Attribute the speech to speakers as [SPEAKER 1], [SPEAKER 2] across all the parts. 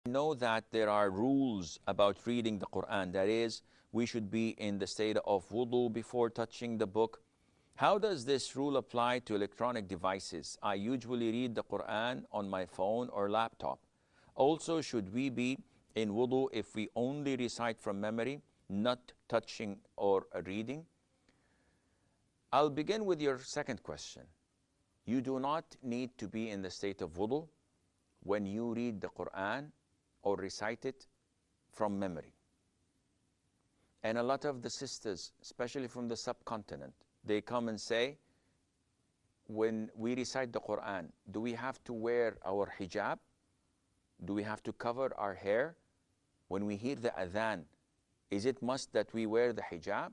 [SPEAKER 1] Know that there are rules about reading the Quran. That is, we should be in the state of wudu before touching the book. How does this rule apply to electronic devices? I usually read the Quran on my phone or laptop. Also, should we be in wudu if we only recite from memory, not touching or reading? I'll begin with your second question. You do not need to be in the state of wudu when you read the Quran or recite it from memory. And a lot of the sisters, especially from the subcontinent, they come and say, when we recite the Quran, do we have to wear our hijab? Do we have to cover our hair? When we hear the adhan, is it must that we wear the hijab?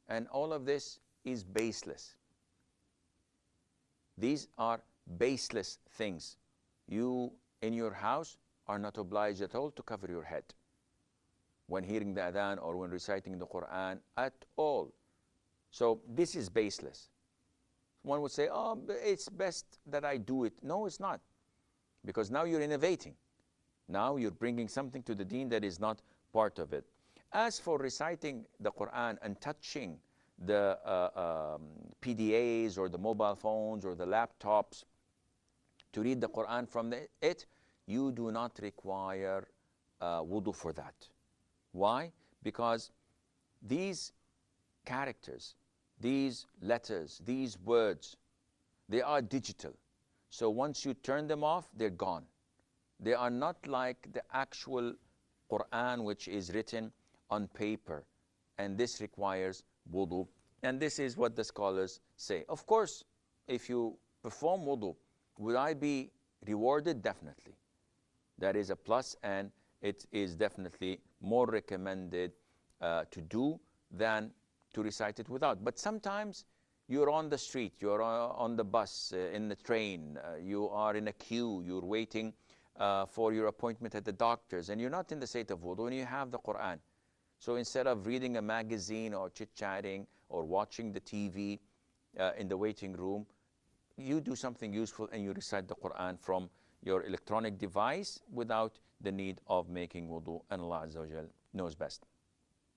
[SPEAKER 1] And all of this is baseless. These are baseless things. You, in your house, are not obliged at all to cover your head when hearing the adhan or when reciting the Quran at all. So this is baseless. One would say, oh, it's best that I do it. No, it's not. Because now you're innovating. Now you're bringing something to the deen that is not part of it. As for reciting the Quran and touching the PDAs or the mobile phones or the laptops to read the Quran from it, you do not require wudu for that. Why? Because these characters, these letters, these words, they are digital. So once you turn them off, they're gone. They are not like the actual Quran which is written on paper. And this requires wudu. And this is what the scholars say. Of course, if you perform wudu, would I be rewarded? Definitely. That is a plus, and it is definitely more recommended to do than to recite it without. But sometimes you're on the street, you're on the bus, in the train, you are in a queue, you're waiting for your appointment at the doctor's, and you're not in the state of wudu, and you have the Quran. So instead of reading a magazine or chit-chatting or watching the TV in the waiting room, you do something useful and you recite the Quran from your electronic device without the need of making wudu, and Allah Azza wa Jal knows best.